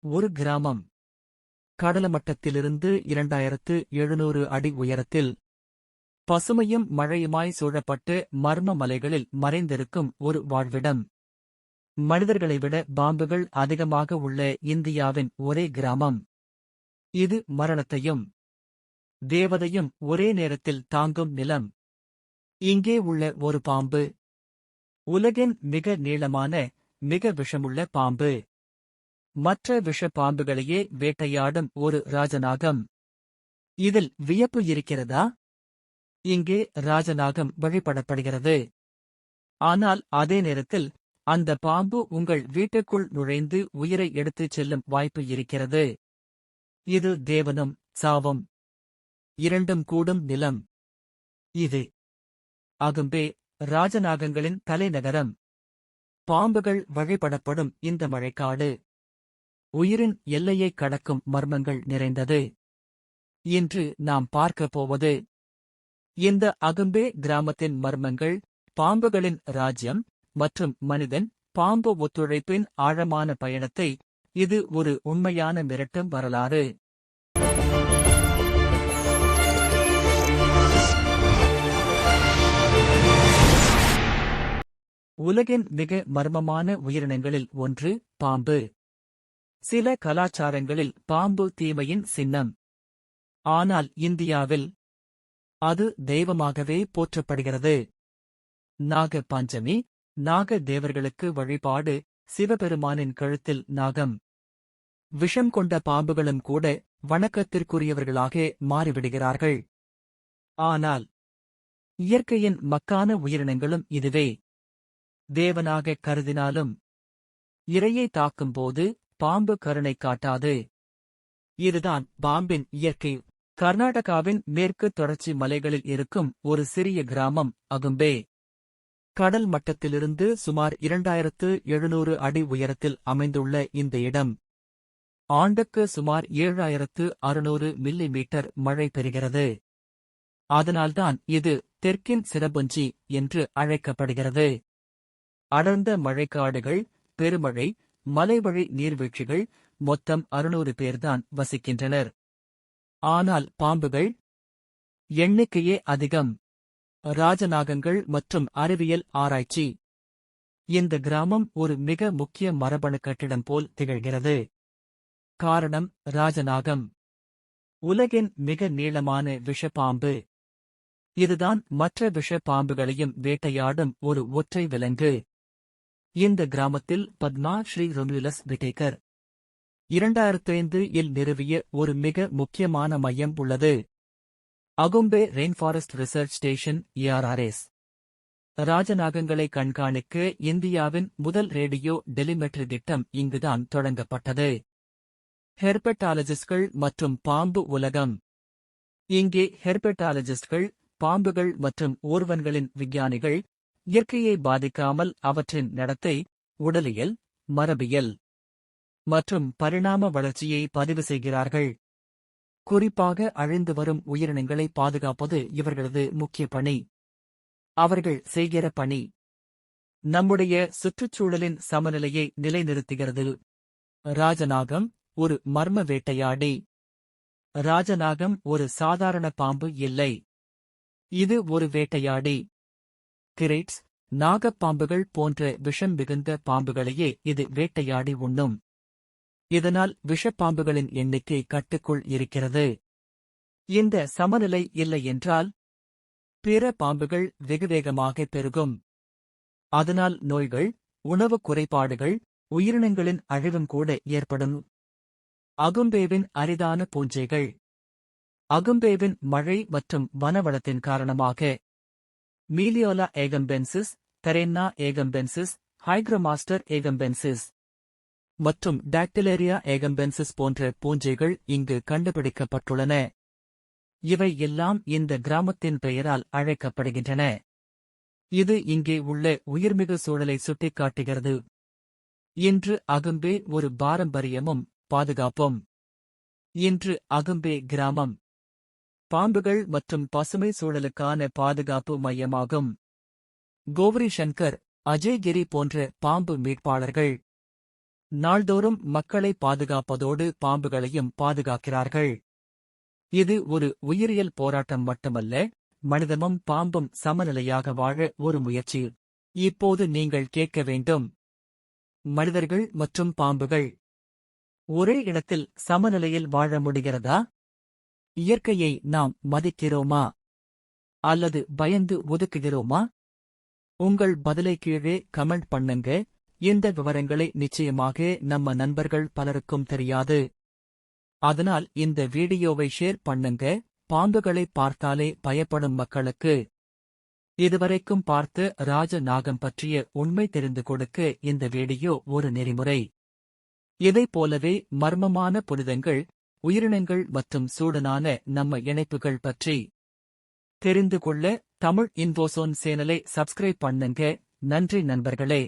ஒரு கிராமம். கடலமட்டத்திலிருந்து 2700 அடி உயரத்தில் பசுமையும் மழையுமாய் சூழப்பட்டு மர்ம மலைகளில் மறைந்திருக்கும் ஒரு வாழ்விடம். மனிதர்களை விட பாம்புகள் அதிகமாக உள்ள இந்தியாவின் ஒரே கிராமம். இது மரணத்தையும் தேவதையும் ஒரே நேரத்தில் தாங்கும் நிலம். இங்கே உள்ள ஒரு பாம்பு உலகின் மிக நீளமான, மிக விஷமுள்ள பாம்பு. மற்ற விஷ பாம்புகளையே வேட்டையாடும் ஒரு ராஜநாகம். இதில் வியப்பு இருக்கிறதா? இங்கே ராஜநாகம் வழிபடப்படுகிறது. ஆனால் அதே நேரத்தில் அந்த பாம்பு உங்கள் வீட்டுக்குள் நுழைந்து உயிரை எடுத்துச் செல்லும் வாய்ப்பு இருக்கிறது. இது தேவனும் சாவும் இரண்டும் கூடும் நிலம். இது அகும்பே, ராஜநாகங்களின் தலைநகரம். பாம்புகள் வழிபடப்படும் இந்த மழைக்காடு உயிரின் எல்லையைக் கடக்கும் மர்மங்கள் நிறைந்தது. இன்று நாம் பார்க்கப் போவது இந்த அகும்பே கிராமத்தின் மர்மங்கள், பாம்புகளின் ராஜ்யம் மற்றும் மனிதன் பாம்பு ஒத்துழைப்பின் ஆழமான பயணத்தை. இது ஒரு உண்மையான மிரட்டும் வரலாறு. உலகின் மிக மர்மமான உயிரினங்களில் ஒன்று பாம்பு. சில கலாச்சாரங்களில் பாம்பு தீமையின் சின்னம். ஆனால் இந்தியாவில் அது தெய்வமாகவே போற்றப்படுகிறது. நாக பஞ்சமி, நாக தேவர்களுக்கு வழிபாடு. சிவபெருமானின் கழுத்தில் நாகம். விஷம் கொண்ட பாம்புகளும் கூட வணக்கத்திற்குரியவர்களாக மாறிவிடுகிறார்கள். ஆனால் இயற்கையின் மக்கான உயிரினங்களும் இதுவே. தேவனாக கருதினாலும் இரையை தாக்கும்போது பாம்பு கருணை காட்டாது. இதுதான் பாம்பின் இயற்கை. கர்நாடகாவின் மேற்கு தொடர்ச்சி மலைகளில் இருக்கும் ஒரு சிறிய கிராமம் அகும்பே. கடல் மட்டத்திலிருந்து சுமார் 2700 அடி உயரத்தில் அமைந்துள்ள இந்த இடம் ஆண்டுக்கு சுமார் 7600 மில்லிமீட்டர் மழை பெறுகிறது. அதனால்தான் இது தெற்கின் சிரபுஞ்சி என்று அழைக்கப்படுகிறது. அடர்ந்த மழைக்காடுகள், பெருமழை, மலைவழி நீர்வீழ்ச்சிகள், மொத்தம் 600 பேர்தான் வசிக்கின்றனர். ஆனால் பாம்புகள் எண்ணிக்கையே அதிகம். ராஜநாகங்கள் மற்றும் அறிவியல் ஆராய்ச்சி. இந்த கிராமம் ஒரு மிக முக்கிய மரபணு கட்டிடம் போல் திகழ்கிறது. காரணம் ராஜநாகம், உலகின் மிக நீளமான விஷப்பாம்பு. இதுதான் மற்ற விஷ பாம்புகளையும் வேட்டையாடும் ஒரு ஒற்றை விலங்கு. இந்த கிராமத்தில் பத்மா ஸ்ரீ ரொமுலஸ் விடேகர் 2005 இல் நிறுவிய ஒரு மிக முக்கியமான மையம் உள்ளது. அகும்பே ரெயின்ஃபாரஸ்ட் ரிசர்ச் ஸ்டேஷன் ARRS. ராஜநாகங்களை கண்காணிக்க இந்தியாவின் முதல் ரேடியோ டெலிமெட்ரி திட்டம் இங்குதான் தொடங்கப்பட்டது. ஹெர்பெட்டாலஜிஸ்ட்கள் மற்றும் பாம்பு உலகம். இங்கே ஹெர்பெட்டாலஜிஸ்ட்கள் பாம்புகள் மற்றும் ஊர்வன்களின் விஞ்ஞானிகள் இயற்கையை பாதிக்காமல் அவற்றின் நடத்தை, உடலியல், மரபியல் மற்றும் பரிணாம வளர்ச்சியை பதிவு செய்கிறார்கள். குறிப்பாக அழிந்து வரும் உயிரினங்களை பாதுகாப்பது இவர்களது முக்கிய பணி. அவர்கள் செய்கிற பணி நம்முடைய சுற்றுச்சூழலின் சமநிலையை நிலைநிறுத்துகிறது. ராஜநாகம் ஒரு மர்ம வேட்டையாடி. ராஜநாகம் ஒரு சாதாரண பாம்பு இல்லை. இது ஒரு வேட்டையாடி. கிரேட்ஸ், நாகப்பாம்புகள் போன்ற விஷம் மிகுந்த பாம்புகளையே இது வேட்டையாடி உண்ணும். இதனால் விஷப்பாம்புகளின் எண்ணிக்கை கட்டுக்குள் இருக்கிறது. இந்த சமநிலை இல்லை என்றால் பிற பாம்புகள் வெகுவேகமாக பெருகும். அதனால் நோய்கள், உணவுக் குறைபாடுகள், உயிரினங்களின் அழிவும் கூட ஏற்படும். அகும்பேவின் அரிதான பூஞ்சைகள். அகும்பேவின் மழை மற்றும் வனவளத்தின் காரணமாக மீலியோலா ஏகம்பென்சிஸ், தெரேன்னா ஏகம்பென்சிஸ், ஹைக்ரோமாஸ்டர் ஏகம்பென்சிஸ் மற்றும் டாக்டிலேரியா ஏகம்பென்சிஸ் போன்ற பூஞ்சைகள் இங்கு கண்டுபிடிக்கப்பட்டுள்ளன. இவை எல்லாம் இந்த கிராமத்தின் பெயரால் அழைக்கப்படுகின்றன. இது இங்கே உள்ள உயிர்மிகு சூழலை சுட்டிக்காட்டுகிறது. இன்று அகும்பே ஒரு பாரம்பரியமும் பாதுகாப்பும். இன்று அகும்பே கிராமம் பாம்புகள் மற்றும் பசுமை சூழலுக்கான பாதுகாப்பு மையமாகும். கோவரி சங்கர், அஜய் கிரி போன்ற பாம்பு மீட்பாளர்கள் நாள்தோறும் மக்களை பாதுகாப்பதோடு பாம்புகளையும் பாதுகாக்கிறார்கள். இது ஒரு உயிரியல் போராட்டம் மட்டுமல்ல, மனிதமும் பாம்பும் சமநிலையாக வாழ ஒரு முயற்சி. இப்போது நீங்கள் கேட்க வேண்டும், மனிதர்கள் மற்றும் பாம்புகள் ஒரே இடத்தில் சமநிலையில் வாழ முடிகிறதா? இயற்கையை நாம் மதிக்கிறோமா அல்லது பயந்து ஒதுக்குகிறோமா? உங்கள் பதிலை கீழே கமெண்ட் பண்ணுங்க. இந்த விவரங்களை நிச்சயமாக நம்ம நண்பர்கள் பலருக்கும் தெரியாது. அதனால் இந்த வீடியோவை ஷேர் பண்ணுங்க. பாம்புகளை பார்த்தாலே பயப்படும் மக்களுக்கு. இதுவரைக்கும் பார்த்து ராஜநாகம் பற்றிய உண்மை தெரிந்து கொடுக்க இந்த வீடியோ ஒரு நெறிமுறை. இதைப் போலவே மர்மமான புனிதங்கள், உயிரினங்கள் மற்றும் சூடனான நம்ம இணைப்புகள் பற்றி தெரிந்து கொள்ள தமிழ் இன்ஃபோசோன் சேனலை சப்ஸ்கிரைப் பண்ணுங்க. நன்றி நண்பர்களே.